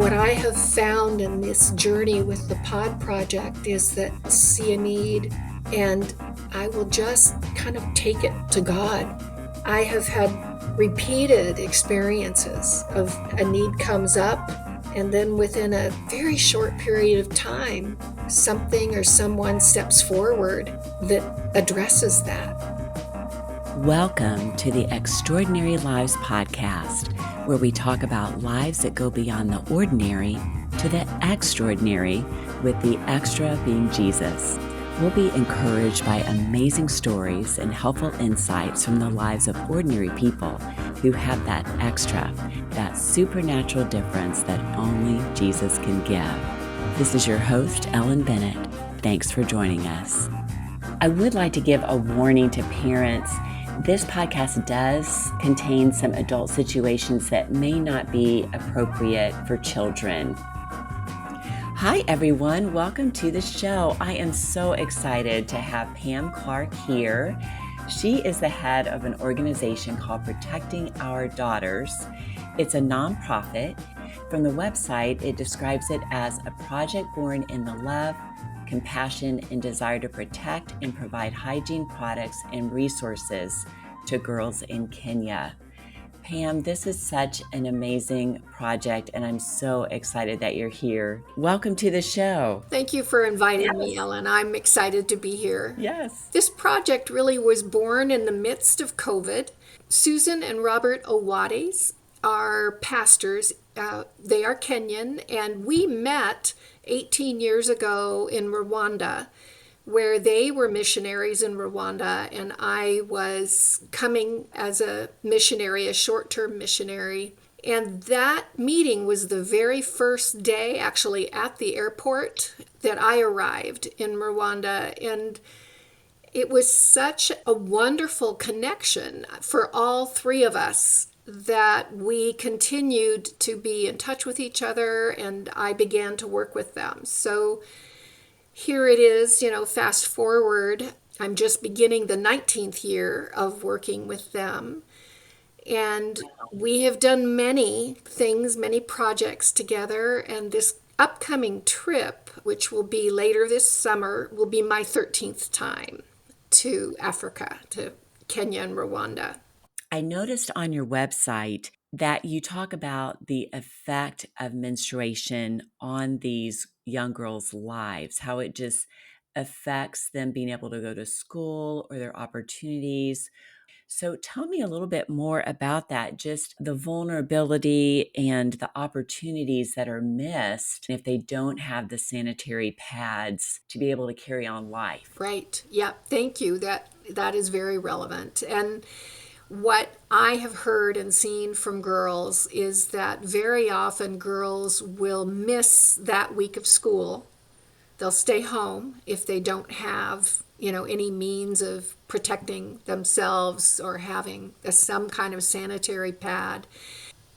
What I have found in this journey with the P.O.D project is that I see a need and I will just kind of take it to God. I have had repeated experiences of a need comes up, and then within a very short period of time, something or someone steps forward that addresses that. Welcome to the Extraordinary Lives podcast, where we talk about lives that go beyond the ordinary to the extraordinary, with the extra being Jesus. We'll be encouraged by amazing stories and helpful insights from the lives of ordinary people who have that extra, that supernatural difference that only Jesus can give. This is your host, Ellen Bennett. Thanks for joining us. I would like to give a warning to parents. This podcast does contain some adult situations that may not be appropriate for children. Hi, everyone. Welcome to the show. I am so excited to have Pam Clark here. She is the head of an organization called Protecting Our Daughters. It's a nonprofit. From the website, it describes it as a project born in the love, compassion, and desire to protect and provide hygiene products and resources to girls in Kenya. Pam, this is such an amazing project, and I'm so excited that you're here. Welcome to the show. Thank you for inviting me, Ellen. I'm excited to be here. Yes. This project really was born in the midst of COVID. Susan and Robert P.O.D are pastors. They are Kenyan, and we met 18 years ago in Rwanda, where they were missionaries in Rwanda, and I was coming as a missionary, a short-term missionary. And that meeting was the very first day, actually, at the airport that I arrived in Rwanda. And it was such a wonderful connection for all three of us that we continued to be in touch with each other, and I began to work with them. So here it is, fast forward, I'm just beginning the 19th year of working with them. And we have done many things, many projects together. And this upcoming trip, which will be later this summer, will be my 13th time to Africa, to Kenya and Rwanda. I noticed on your website that you talk about the effect of menstruation on these young girls' lives, how it just affects them being able to go to school or their opportunities. So tell me a little bit more about that, just the vulnerability and the opportunities that are missed if they don't have the sanitary pads to be able to carry on life. Right. Yeah. Thank you. That is very relevant. And what I have heard and seen from girls is that very often girls will miss that week of school. They'll stay home if they don't have, any means of protecting themselves or having some kind of sanitary pad.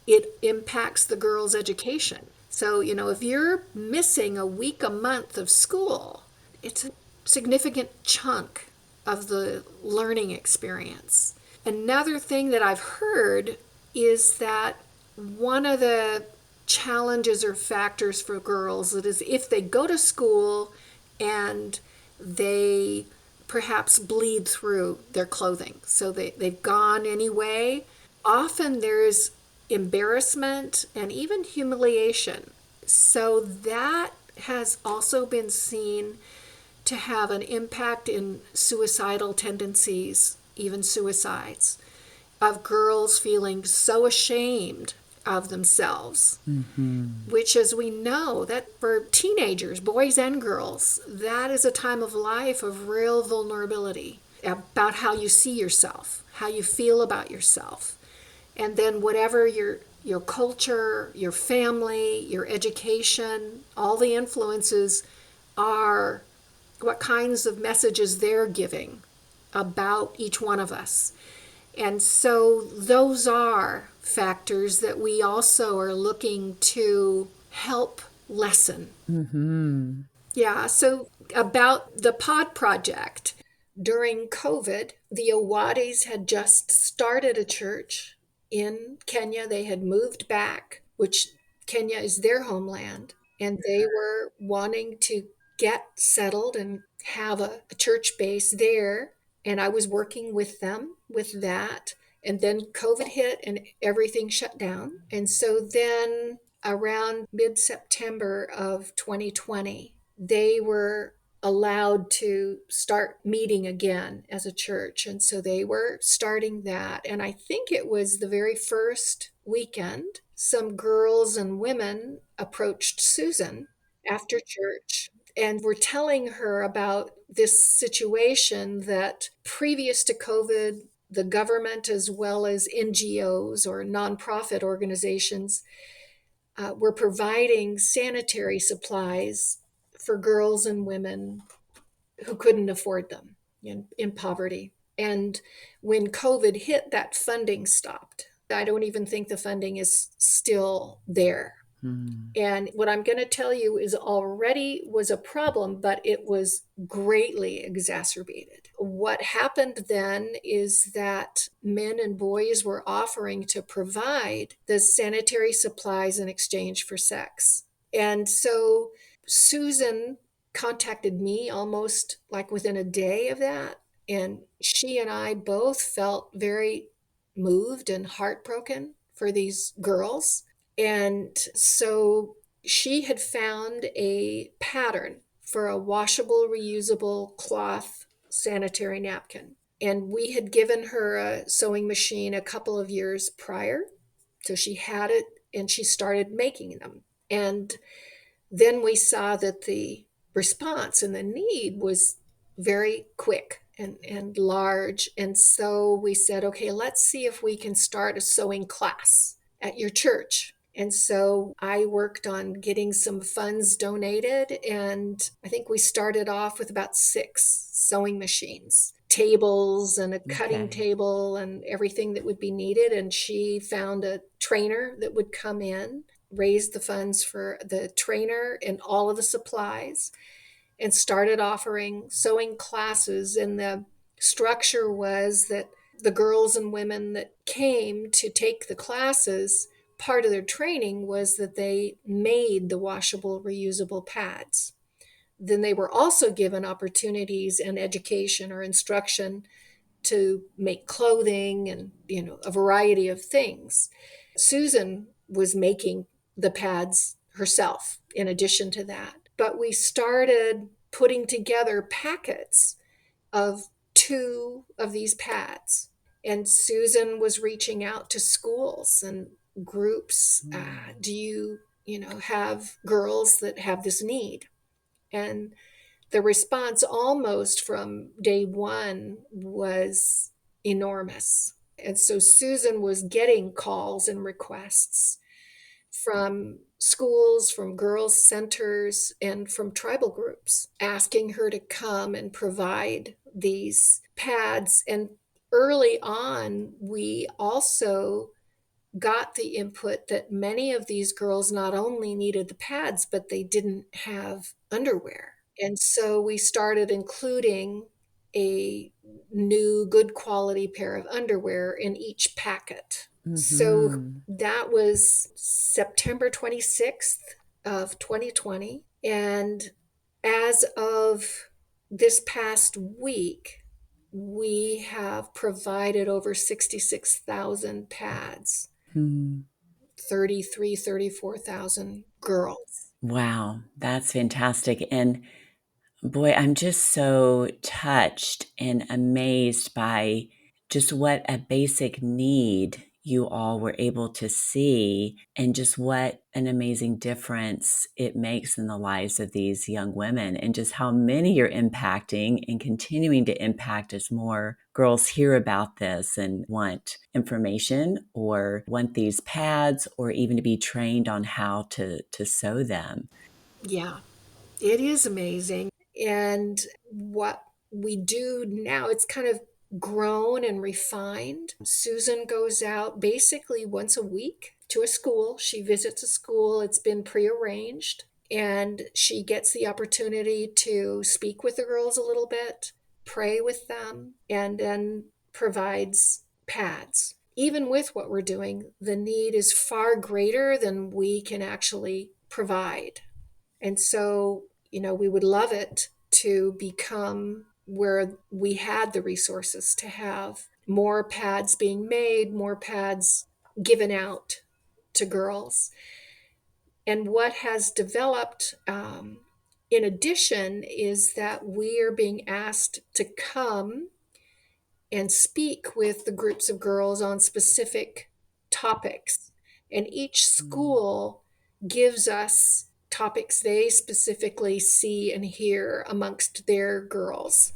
It impacts the girl's education. So, if you're missing a week, a month of school, it's a significant chunk of the learning experience. Another thing that I've heard is that one of the challenges or factors for girls that is if they go to school and they perhaps bleed through their clothing, so they've gone anyway, often there's embarrassment and even humiliation. So that has also been seen to have an impact in suicidal tendencies, even suicides, of girls feeling so ashamed of themselves, which, as we know, that for teenagers, boys and girls, that is a time of life of real vulnerability about how you see yourself, how you feel about yourself. And then whatever your culture, your family, your education, all the influences are what kinds of messages they're giving about each one of us. And so those are factors that we also are looking to help lessen. Yeah, so about the P.O.D project, during COVID, the P.O.D had just started a church in Kenya. They had moved back, which Kenya is their homeland, and they were wanting to get settled and have a church base there. And I was working with them with that. And then COVID hit and everything shut down. And so then around mid September of 2020, they were allowed to start meeting again as a church. And so they were starting that. And I think it was the very first weekend, some girls and women approached Susan after church and were telling her about this situation that previous to COVID, the government as well as NGOs or nonprofit organizations were providing sanitary supplies for girls and women who couldn't afford them in poverty. And when COVID hit, that funding stopped. I don't even think the funding is still there. Hmm. And what I'm going to tell you is already was a problem, but it was greatly exacerbated. What happened then is that men and boys were offering to provide the sanitary supplies in exchange for sex. And so Susan contacted me almost like within a day of that. And she and I both felt very moved and heartbroken for these girls. And so she had found a pattern for a washable, reusable cloth sanitary napkin. And we had given her a sewing machine a couple of years prior. So she had it and she started making them. And then we saw that the response and the need was very quick and large. And so we said, okay, let's see if we can start a sewing class at your church. And so I worked on getting some funds donated, and I think we started off with about 6 sewing machines, tables, and a cutting Okay. table, and everything that would be needed. And she found a trainer that would come in, raised the funds for the trainer and all of the supplies, and started offering sewing classes. And the structure was that the girls and women that came to take the classes, part of their training was that they made the washable, reusable pads. Then they were also given opportunities and education or instruction to make clothing and a variety of things. Susan was making the pads herself in addition to that. But we started putting together packets of 2 of these pads. And Susan was reaching out to schools and groups. Hmm. Do you have girls that have this need? And the response almost from day one was enormous. And so Susan was getting calls and requests from schools, from girls' centers, and from tribal groups asking her to come and provide these pads. And early on, we also got the input that many of these girls not only needed the pads, but they didn't have underwear. And so we started including a new good quality pair of underwear in each packet. So Hmm. that was September 26th of 2020. And as of this past week, we have provided over 66,000 pads, Hmm. 33, 34,000 girls. Wow, that's fantastic. And boy, I'm just so touched and amazed by just what a basic need you all were able to see, and just what an amazing difference it makes in the lives of these young women, and just how many you're impacting and continuing to impact as more girls hear about this and want information or want these pads or even to be trained on how to sew them. Yeah, it is amazing. And what we do now, it's kind of grown and refined. Susan goes out basically once a week to a school. She visits a school, it's been prearranged, and she gets the opportunity to speak with the girls a little bit, pray with them, and then provides pads. even with what we're doing, the need is far greater than we can actually provide. And so, we would love it to become where we had the resources to have more pads being made, more pads given out to girls. And what has developed in addition is that we are being asked to come and speak with the groups of girls on specific topics. And each school gives us topics they specifically see and hear amongst their girls.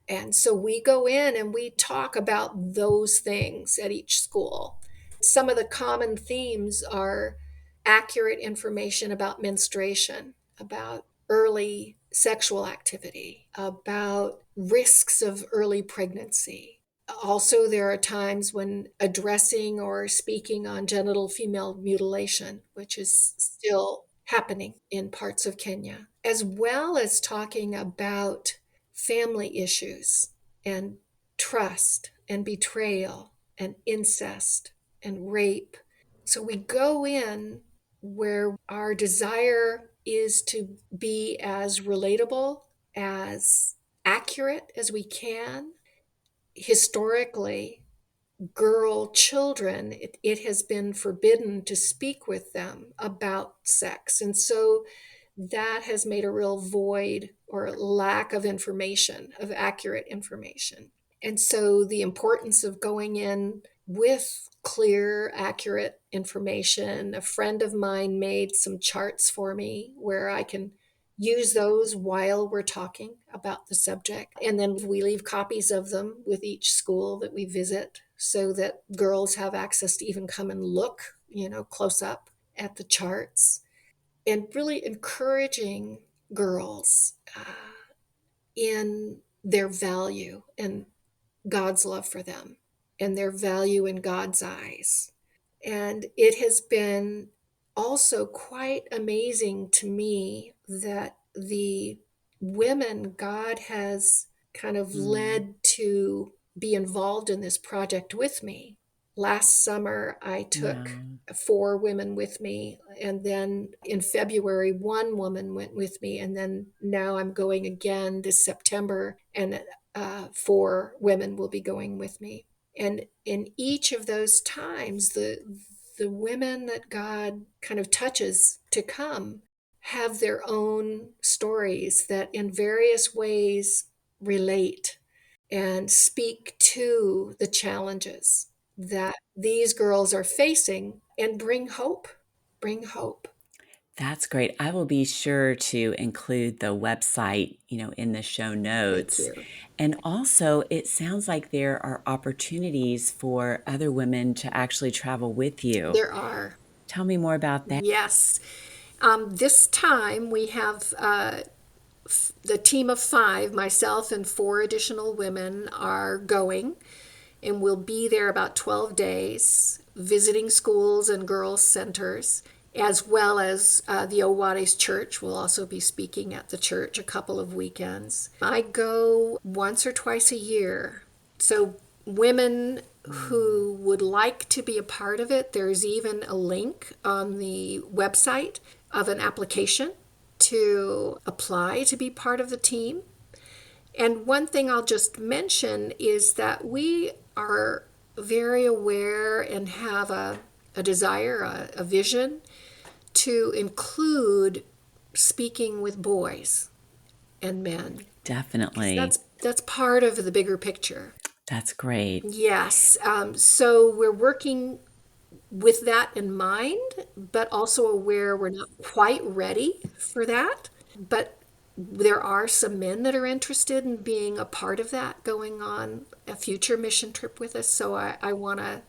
And so we go in and we talk about those things at each school. Some of the common themes are accurate information about menstruation, about early sexual activity, about risks of early pregnancy. Also, there are times when addressing or speaking on genital female mutilation, which is still happening in parts of Kenya, as well as talking about family issues and trust and betrayal and incest and rape. So we go in where our desire is to be as relatable, as accurate as we can. Historically, children, it has been forbidden to speak with them about sex. And so that has made a real void or lack of information, of accurate information. And so the importance of going in with clear, accurate information. A friend of mine made some charts for me where I can use those while we're talking about the subject. And then we leave copies of them with each school that we visit so that girls have access to even come and look, close up at the charts, and really encouraging girls in their value and God's love for them and their value in God's eyes. And it has been also quite amazing to me that the women God has kind of led to be involved in this project with me. Last summer, I took Wow. 4 women with me. And then in February, 1 woman went with me. And then now I'm going again this September, and 4 women will be going with me. And in each of those times, the women that God kind of touches to come have their own stories that in various ways relate and speak to the challenges that these girls are facing and bring hope. Bring hope. That's great. I will be sure to include the website, in the show Thank notes. you. And also, it sounds like there are opportunities for other women to actually travel with you. There are. Tell me more about that. Yes. This time we have the team of 5, myself and 4 additional women, are going, and we'll be there about 12 days, visiting schools and girls' centers, as well as the Owade's church. Will also be speaking at the church a couple of weekends. I go once or twice a year. So women who would like to be a part of it, there's even a link on the website of an application to apply to be part of the team. And one thing I'll just mention is that we are very aware and have a desire, a vision to include speaking with boys and men. Definitely. That's part of the bigger picture. That's great. Yes. So we're working with that in mind, but also aware we're not quite ready for that. But there are some men that are interested in being a part of that, going on a future mission trip with us. So I want to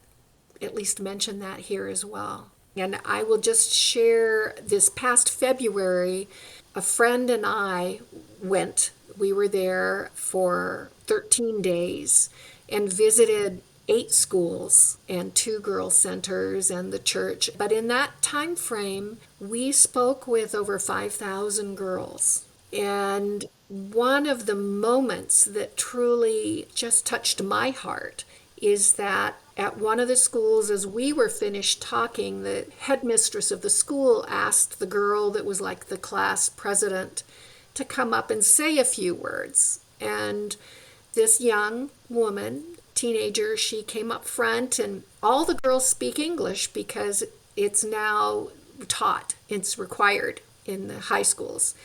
at least mention that here as well. And I will just share this past February, a friend and I went. We were there for 13 days and visited 8 schools and 2 girls centers and the church. But in that time frame, we spoke with over 5,000 girls. And one of the moments that truly just touched my heart is that At one of the schools, as we were finished talking, the headmistress of the school asked the girl that was like the class president to come up and say a few words. And this young woman, teenager, she came up front, and all the girls speak English because it's now taught, it's required in the high schools.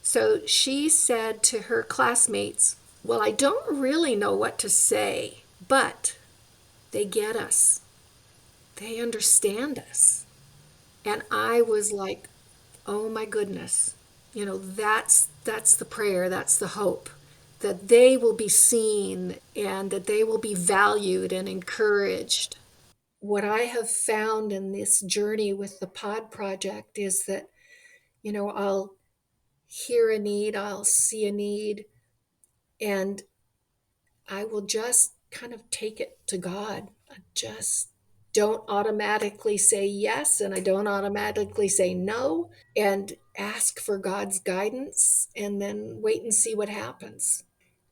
So she said to her classmates, "Well, I don't really know what to say, but they get us. They understand us." And I was like, "Oh my goodness. That's the prayer, that's the hope, that they will be seen and that they will be valued and encouraged." What I have found in this journey with the Pod Project is that, I'll hear a need, I'll see a need, and I will just kind of take it to God. I just don't automatically say yes, and I don't automatically say no, and ask for God's guidance and then wait and see what happens.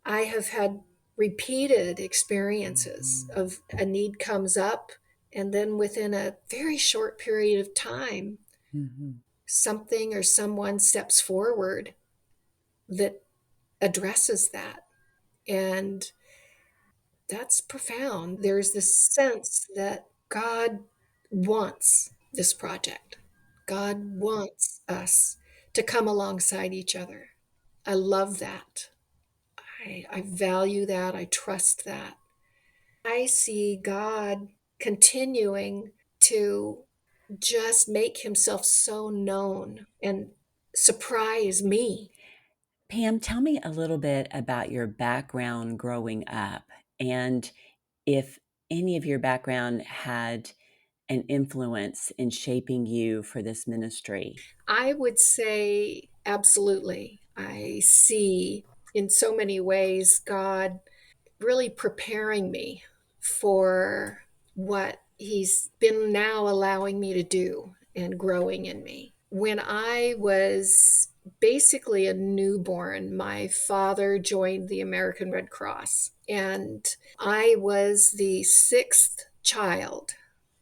I have had repeated experiences of a need comes up, and then within a very short period of time, Mhm. something or someone steps forward that addresses that. And that's profound. There's this sense that God wants this project. God wants us to come alongside each other. I love that. I value that. I trust that. I see God continuing to just make himself so known and surprise me. Pam, tell me a little bit about your background growing up and if any of your background had an influence in shaping you for this ministry. I would say absolutely. I see in so many ways God really preparing me for what he's been now allowing me to do and growing in me. When I was basically a newborn, my father joined the American Red Cross, and I was the sixth child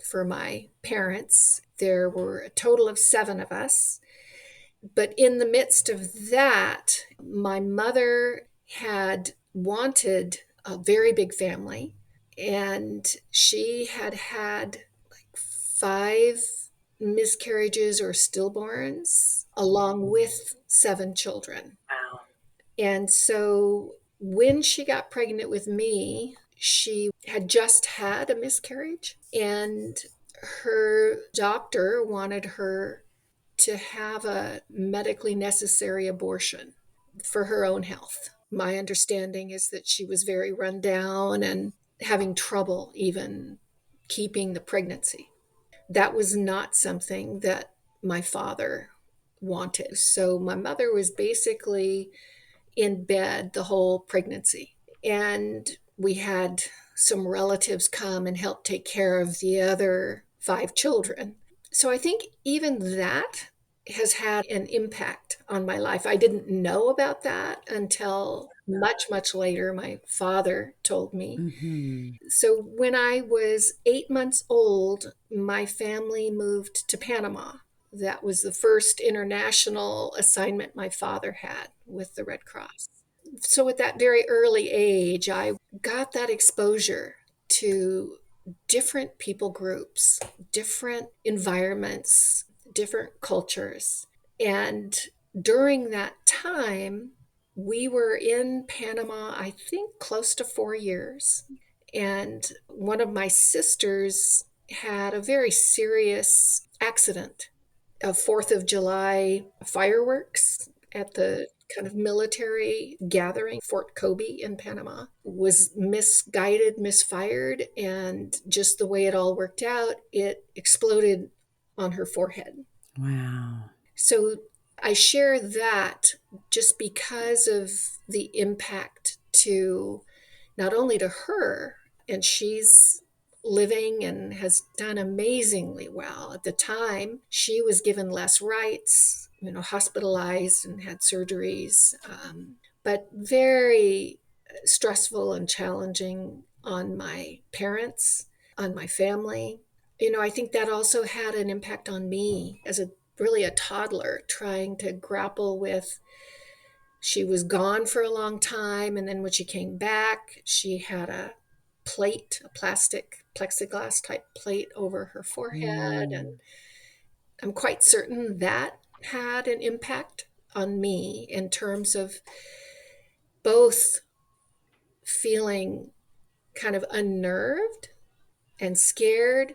for my parents. There were a total of seven of us. But in the midst of that, my mother had wanted a very big family, and she had had like five miscarriages or stillborns, along with seven children. Wow. And so when she got pregnant with me, she had just had a miscarriage, and her doctor wanted her to have a medically necessary abortion for her own health. My understanding is that she was very run down and having trouble even keeping the pregnancy. That was not something that my father wanted. So my mother was basically in bed the whole pregnancy. And we had some relatives come and help take care of the other five children. So I think even that has had an impact on my life. I didn't know about that until much, much later. My father told me. Mhm. So when I was 8 months old, my family moved to Panama. That was the first international assignment my father had with the Red Cross. So at that very early age, I got that exposure to different people groups, different environments, different cultures. And during that time, we were in Panama, I think close to 4 years. And one of my sisters had a very serious accident of 4th of July fireworks at the kind of military gathering, Fort Kobe in Panama, was misguided, misfired, and just the way it all worked out, it exploded on her forehead. Wow. So I share that just because of the impact to not only to her, and she's living and has done amazingly well. At the time, she was given less rights, hospitalized and had surgeries, but very stressful and challenging on my parents. on my family. I think that also had an impact on me as a toddler, trying to grapple with. She was gone for a long time, and then when she came back, she had a plastic plexiglass type plate over her forehead, and Mm, I'm quite certain that had an impact on me in terms of both feeling kind of unnerved and scared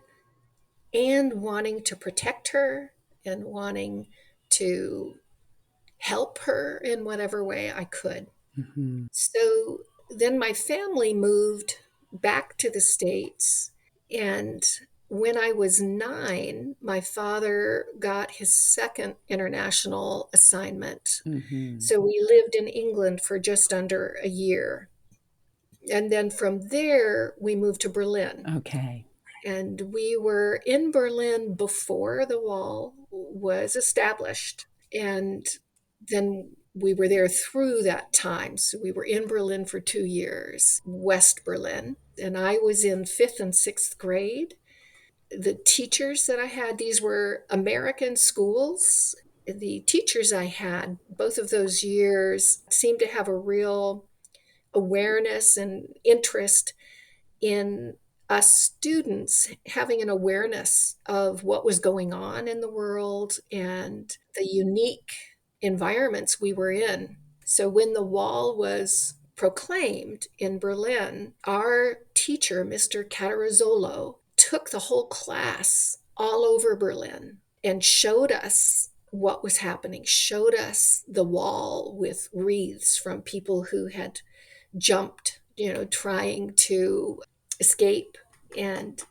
and wanting to protect her and wanting to help her in whatever way I could. mhm, So then my family moved back to the States. And when I was 9, my father got his second international assignment. mhm. So we lived in England for just under a year. And then from there, we moved to Berlin. Okay. And we were in Berlin before the wall was established. And then we were there through that time. So we were in Berlin for 2 years, West Berlin. And I was in fifth and sixth grade. The teachers that I had, these were American schools. The teachers I had both of those years seemed to have a real awareness and interest in us students having an awareness of what was going on in the world and the unique environments we were in. So when the wall was proclaimed in Berlin, our teacher, Mr. Catarazzolo, took the whole class all over Berlin and showed us what was happening, showed us the wall with wreaths from people who had jumped, trying to escape and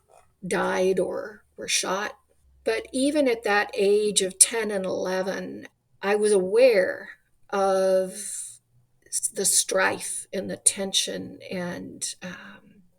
died or were shot. But even at that age of 10 and 11, I was aware of the strife and the tension and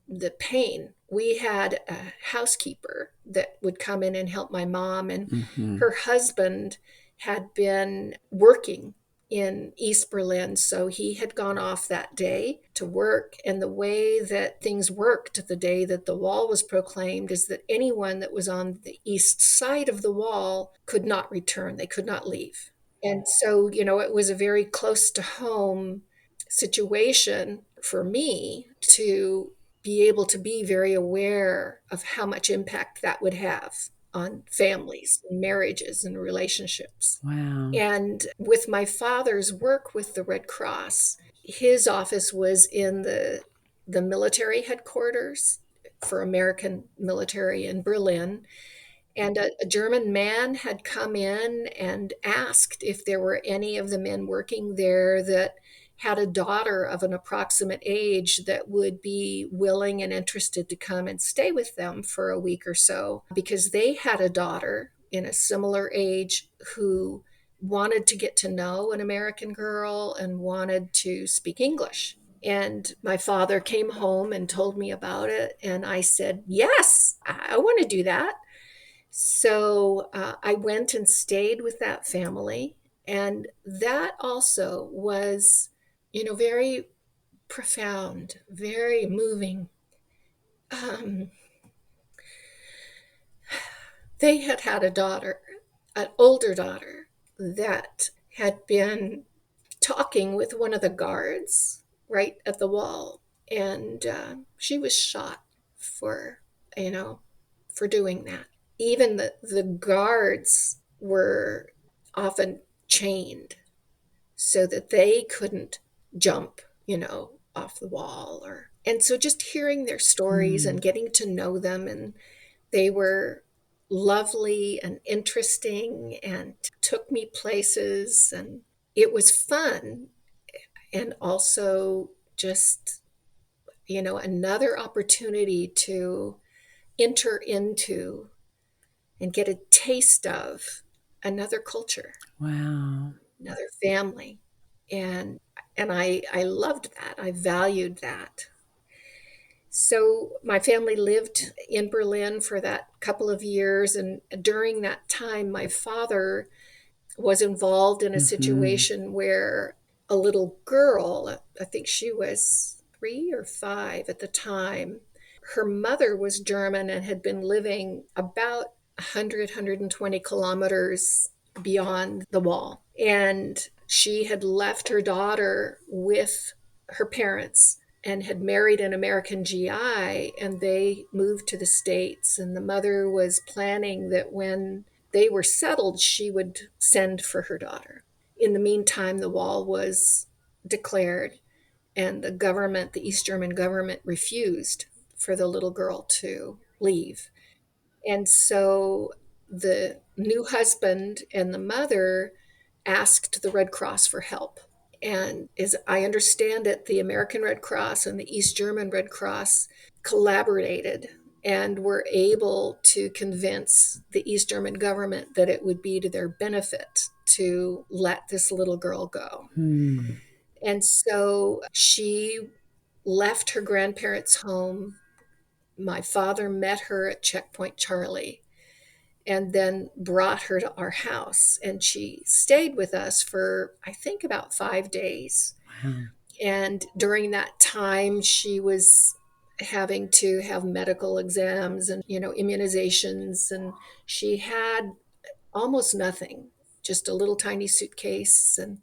the pain. We had a housekeeper that would come in and help my mom, and Mhm. her husband had been working in East Berlin. So he had gone off that day to work. And the way that things worked the day that the wall was proclaimed is that anyone that was on the east side of the wall could not return, they could not leave. And so, it was a very close to home situation for me to be able to be very aware of how much impact that would have on families, and marriages, and relationships. Wow. And with my father's work with the Red Cross, his office was in the military headquarters for American military in Berlin. And a German man had come in and asked if there were any of the men working there that had a daughter of an approximate age that would be willing and interested to come and stay with them for a week or so, because they had a daughter in a similar age who wanted to get to know an American girl and wanted to speak English. And my father came home and told me about it. And I said, yes, I want to do that. So I went and stayed with that family. And that also was, very profound, very moving. Um, they had had a daughter, an older daughter, that had been talking with one of the guards right at the wall. And she was shot for, you know, for doing that. Even the guards were often chained so that they couldn't jump, off the wall. And so just hearing their stories and Mm. getting to know them, and they were lovely and interesting and took me places, and it was fun, and also just, another opportunity to enter into and get a taste of another culture, Wow. another family. And I loved that. I valued that. So my family lived in Berlin for that couple of years, and during that time my father was involved in a Mhm. situation where a little girl, I think she was 3 or 5 at the time, her mother was German and had been living about 100, kilometers beyond the wall. And she had left her daughter with her parents and had married an American GI, and they moved to the States. And the mother was planning that when they were settled, she would send for her daughter. In the meantime, the wall was declared, and the government, the East German government, refused for the little girl to leave. And so the new husband and the mother asked the Red Cross for help. And as I understand it, the American Red Cross and the East German Red Cross collaborated and were able to convince the East German government that it would be to their benefit to let this little girl go. And so she left her grandparents' home. My father met her at Checkpoint Charlie and then brought her to our house. And she stayed with us for, I think, about 5 days. Wow. And during that time, she was having to have medical exams and, immunizations. And she had almost nothing, just a little tiny suitcase. And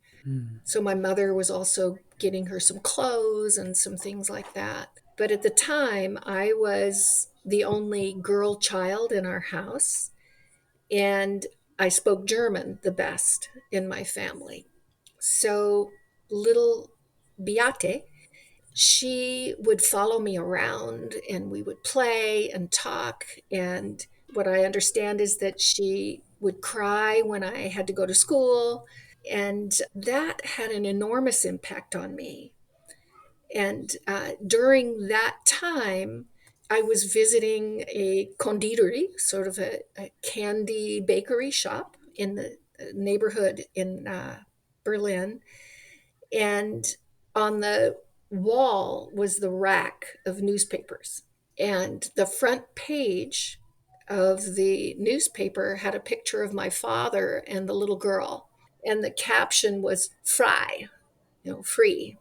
so my mother was also getting her some clothes and some things like that. But at the time, I was the only girl child in our house, and I spoke German the best in my family. So little Beate, she would follow me around and we would play and talk. And what I understand is that she would cry when I had to go to school. And that had an enormous impact on me. And during that time, I was visiting a conditori, sort of a candy bakery shop in the neighborhood in Berlin. And on the wall was the rack of newspapers. And the front page of the newspaper had a picture of my father and the little girl. And the caption was frei, free.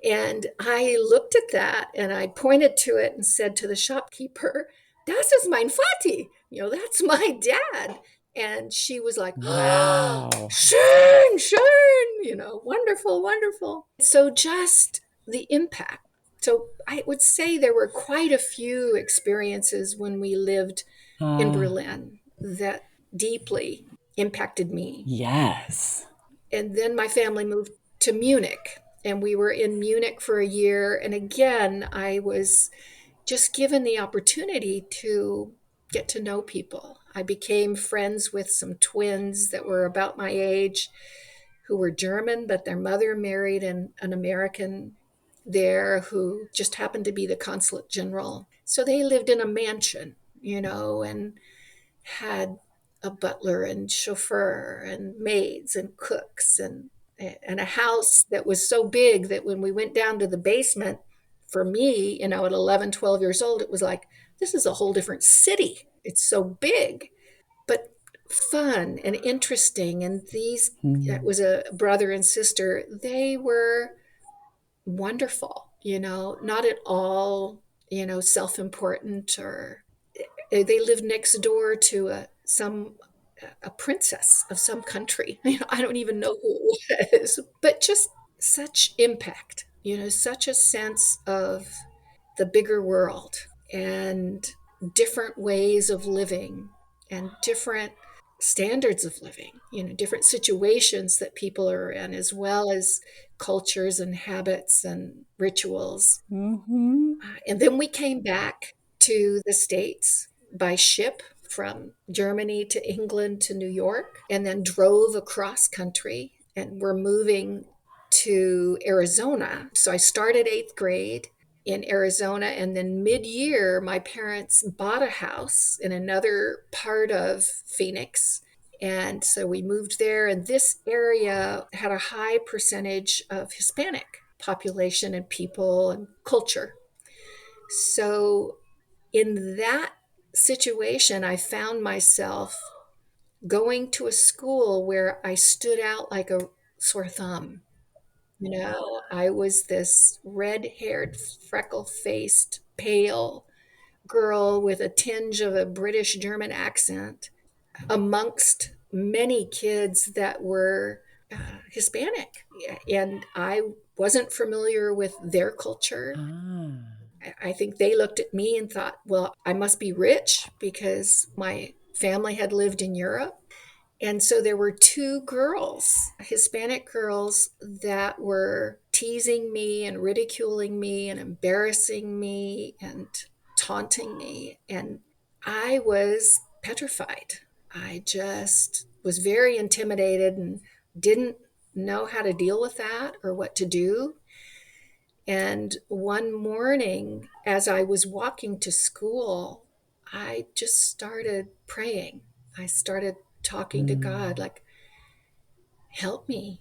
And I looked at that and I pointed to it and said to the shopkeeper, "Das ist mein Vati. That's my dad." And she was like, "Oh, Wow. schön, schön, wonderful, wonderful." So just the impact. So I would say there were quite a few experiences when we lived in Berlin that deeply impacted me. Yes. And then my family moved to Munich, and we were in Munich for a year. And again, I was just given the opportunity to get to know people. I became friends with some twins that were about my age who were German, but their mother married an American there who just happened to be the consulate general. So they lived in a mansion, and had a butler and chauffeur and maids and cooks and a house that was so big that when we went down to the basement, for me, at 11, 12 years old, it was like, this is a whole different city. It's so big, but fun and interesting. And that was a brother and sister. They were wonderful, not at all, self-important, or they lived next door to a princess of some country. I don't even know who it was, but just such impact, such a sense of the bigger world and different ways of living and different standards of living, different situations that people are in, as well as cultures and habits and rituals. And then we came back to the States by ship from Germany to England to New York, and then drove across country, and we're moving to Arizona. So I started 8th grade in Arizona, and then mid-year, my parents bought a house in another part of Phoenix. And so we moved there, and this area had a high percentage of Hispanic population and people and culture. So in that situation, I found myself going to a school where I stood out like a sore thumb. I was this red haired, freckle faced, pale girl with a tinge of a British German accent amongst many kids that were Hispanic. And I wasn't familiar with their culture. Ah. I think they looked at me and thought, well, I must be rich because my family had lived in Europe. And so there were two girls, Hispanic girls, that were teasing me and ridiculing me and embarrassing me and taunting me. And I was petrified. I just was very intimidated and didn't know how to deal with that or what to do. And one morning, as I was walking to school, I just started praying. I started talking to God, Mm. like, help me.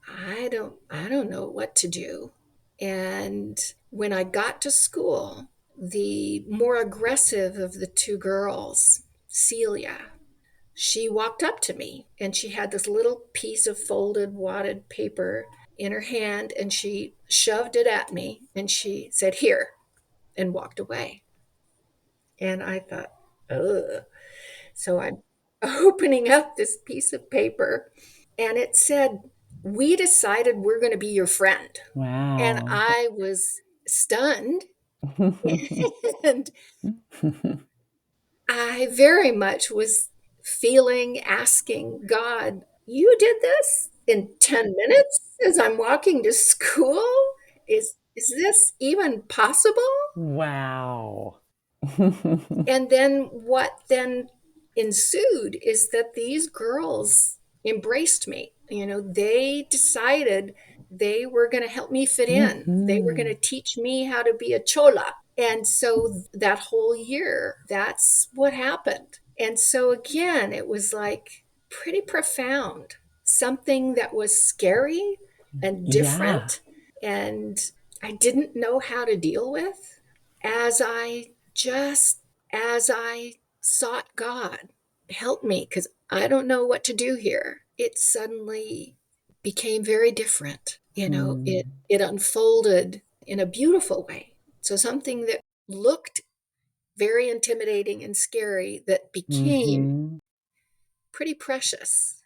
I don't know what to do. And when I got to school, the more aggressive of the two girls, Celia, she walked up to me and she had this little piece of folded wadded paper in her hand and she shoved it at me and she said, "Here," and walked away. And I thought, ugh. So I'm opening up this piece of paper and it said, "We decided we're going to be your friend." And Wow. I was stunned. And I very much was asking God, "You did this in 10 minutes as I'm walking to school? Is this even possible?" Wow. And then what then ensued is that these girls embraced me. They decided they were going to help me fit in. They were going Mhm. to teach me how to be a chola. And so that whole year, that's what happened. And so again, it was like pretty profound, something that was scary and Yeah. different. And I didn't know how to deal with as I sought God, help me because I don't know what to do here. It suddenly became very different. It Mm. it unfolded in a beautiful way. So something that looked very intimidating and scary that became Mhm. pretty precious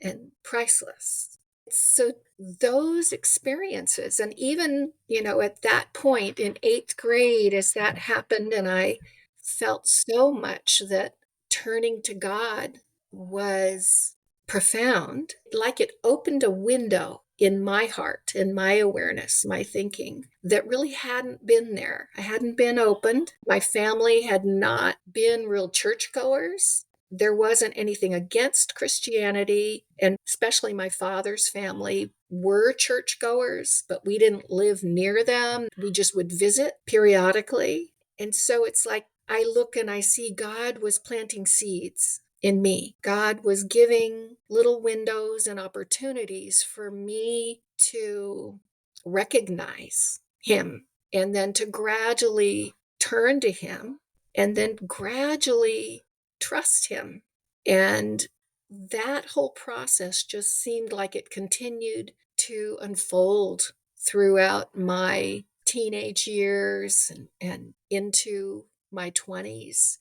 and priceless. So those experiences, and even, at that point in eighth grade, as that happened, and I felt so much that turning to God was profound, like it opened a window in my heart, in my awareness, my thinking that really hadn't been there. I hadn't been opened. My family had not been real churchgoers. There wasn't anything against Christianity, and especially my father's family were churchgoers, but we didn't live near them. We just would visit periodically. And so it's like I look and I see God was planting seeds in me. God was giving little windows and opportunities for me to recognize Him and then to gradually turn to Him and then gradually trust Him. And that whole process just seemed like it continued to unfold throughout my teenage years and into my 20s.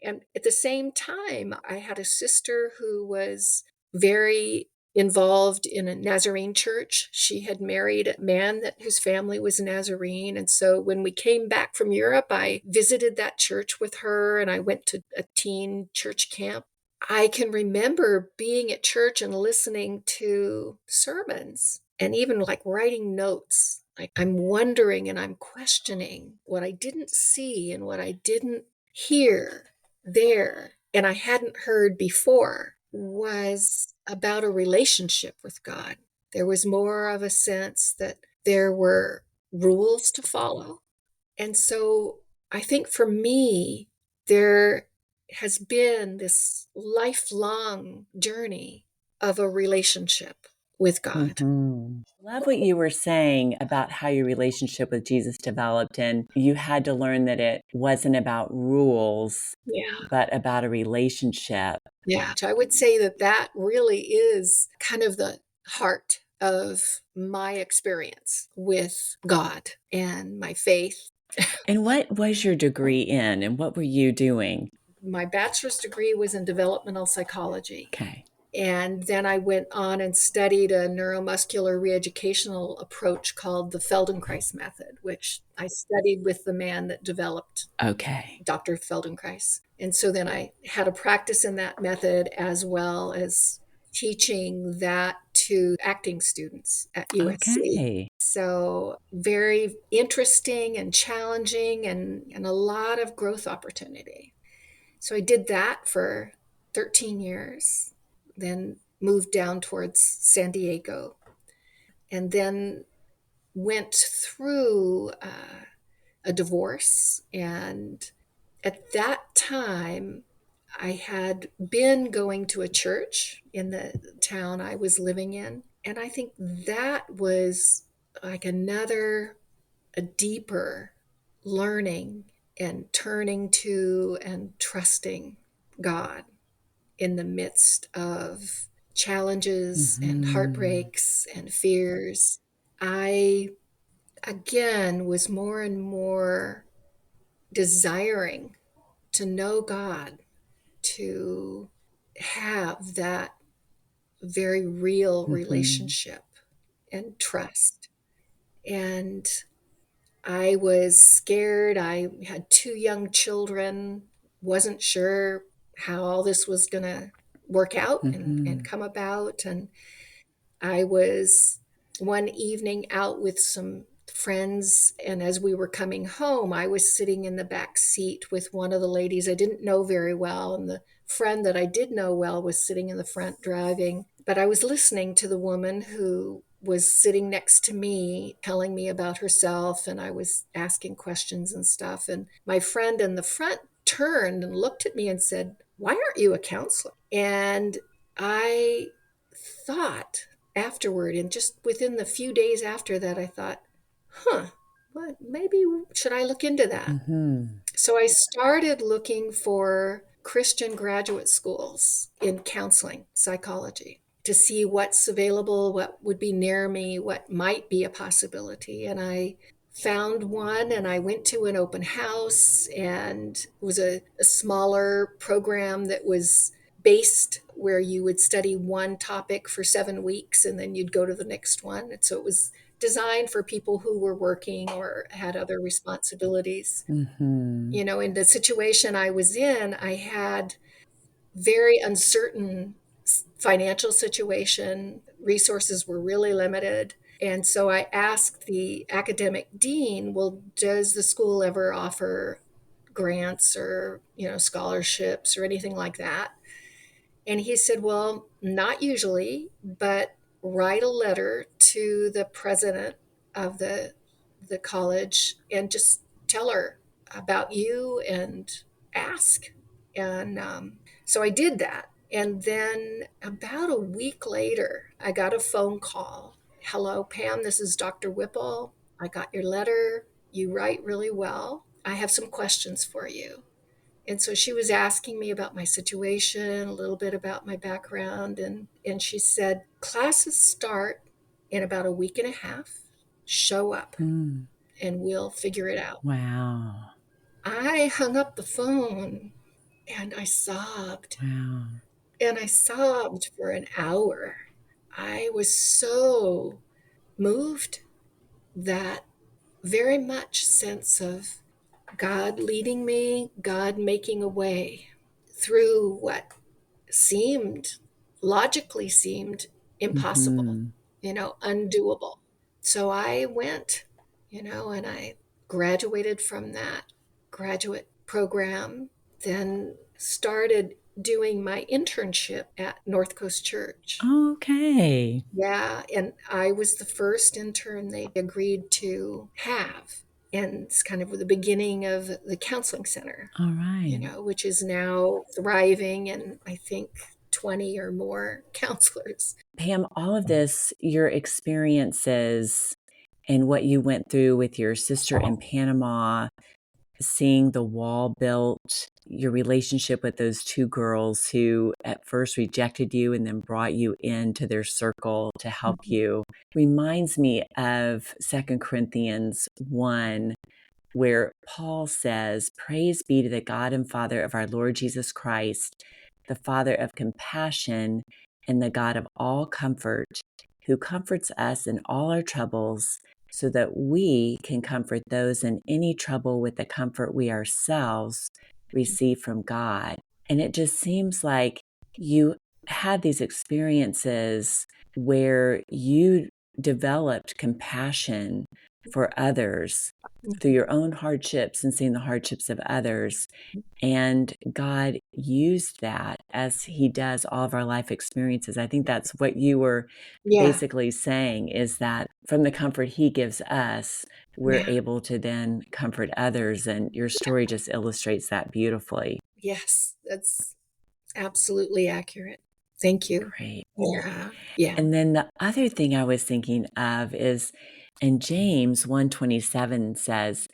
And at the same time, I had a sister who was very involved in a Nazarene church. She had married a man whose family was Nazarene. And so when we came back from Europe, I visited that church with her and I went to a teen church camp. I can remember being at church and listening to sermons and even like writing notes. Like I'm wondering and I'm questioning what I didn't see and what I didn't hear there and I hadn't heard before was about a relationship with God. There was more of a sense that there were rules to follow. And so I think for me, there has been this lifelong journey of a relationship with God. Mhm. Love what you were saying about how your relationship with Jesus developed, and you had to learn that it wasn't about rules, Yeah. but about a relationship. Yeah. I would say that that really is kind of the heart of my experience with God and my faith. And what was your degree in, and what were you doing? My bachelor's degree was in developmental psychology. Okay. And then I went on and studied a neuromuscular reeducational approach called the Feldenkrais method, which I studied with the man that developed Okay. Dr. Feldenkrais. And so then I had a practice in that method as well as teaching that to acting students at USC. Okay. So very interesting and challenging and a lot of growth opportunity. So I did that for 13 years, then moved down towards San Diego, and then went through a divorce. And at that time, I had been going to a church in the town I was living in. And I think that was like a deeper learning and turning to and trusting God in the midst of challenges and Mm-hmm. heartbreaks and fears. I, again, was more and more desiring to know God, to have that very real Mm-hmm. relationship and trust. And I was scared. I had two young children, wasn't sure how all this was going to work out and Mm-hmm. come about. And I was one evening out with some friends, and as we were coming home, I was sitting in the back seat with one of the ladies I didn't know very well, and the friend that I did know well was sitting in the front driving. But I was listening to the woman who was sitting next to me telling me about herself, and I was asking questions and stuff. And my friend in the front turned and looked at me and said, "Why aren't you a counselor?" And I thought afterward, and just within the few days after that, I thought, what, maybe should I look into that? Mm-hmm. So I started looking for Christian graduate schools in counseling psychology to see what's available, what would be near me, what might be a possibility. And I found one, and I went to an open house, and it was a smaller program that was based where you would study one topic for 7 weeks and then you'd go to the next one. And so it was designed for people who were working or had other responsibilities. Mm-hmm. You know, in the situation I was in, I had very uncertain financial situation. Resources were really limited. And so I asked the academic dean, well, does the school ever offer grants or, scholarships or anything like that? And he said, well, not usually, but write a letter to the president of the college and just tell her about you and ask. And so I did that. And then about a week later, I got a phone call. "Hello, Pam, this is Dr. Whipple. I got your letter. You write really well. I have some questions for you." And so she was asking me about my situation, a little bit about my background, and she said, "Classes start in about a week and a half. Show up Mm. and we'll figure it out." Wow. I hung up the phone and I sobbed. Wow. And I sobbed for an hour. I was so moved, that very much sense of God leading me, God making a way through what seemed, logically seemed impossible, Mm-hmm. undoable. So I went, and I graduated from that graduate program, then started doing my internship at North Coast Church. Okay. Yeah, and I was the first intern they agreed to have. And it's kind of the beginning of the counseling center, All right. which is now thriving, and I think 20 or more counselors. Pam, all of this, your experiences and what you went through with your sister in Panama, seeing the wall built, your relationship with those two girls who at first rejected you and then brought you into their circle to help Mhm. you, reminds me of 2 Corinthians 1, where Paul says, "Praise be to the God and Father of our Lord Jesus Christ, the Father of compassion and the God of all comfort, who comforts us in all our troubles, so that we can comfort those in any trouble with the comfort we ourselves receive from God." And it just seems like you had these experiences where you developed compassion for others through your own hardships and seeing the hardships of others. And God used that as He does all of our life experiences. I think that's what you were Yeah. basically saying, is that from the comfort He gives us, we're Yeah. able to then comfort others. And your story just illustrates that beautifully. Yes, that's absolutely accurate. Thank you. Great. Yeah. Yeah. And then the other thing I was thinking of is in James 1:27 says,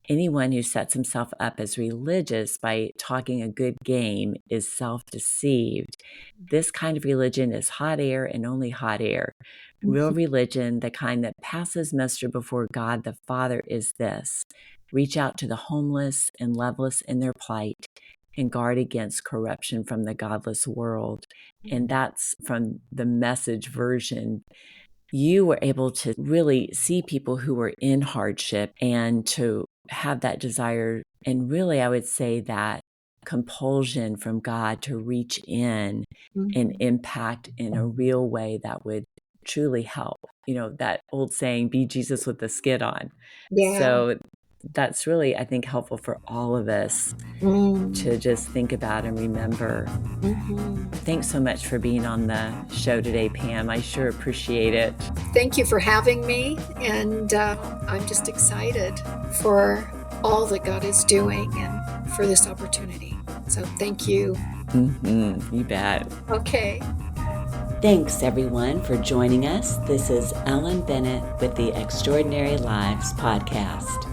"Anyone who sets himself up as religious by talking a good game is self-deceived. This kind of religion is hot air and only hot air. Real Mhm. religion, the kind that passes muster before God the Father, is this: reach out to the homeless and loveless in their plight and guard against corruption from the godless world." And that's from the Message version. You were able to really see people who were in hardship and to have that desire. And really, I would say that compulsion from God to reach in and Mhm. impact in a real way that would truly help. You know, that old saying, be Jesus with the skid on. Yeah. So that's really, I think, helpful for all of us Mm. to just think about and remember. Mhm. Thanks so much for being on the show today, Pam. I sure appreciate it. Thank you for having me, and I'm just excited for all that God is doing and for this opportunity. So thank you. You bet. Okay. Thanks, everyone, for joining us. This is Ellen Bennett with the Extraordinary Lives Podcast.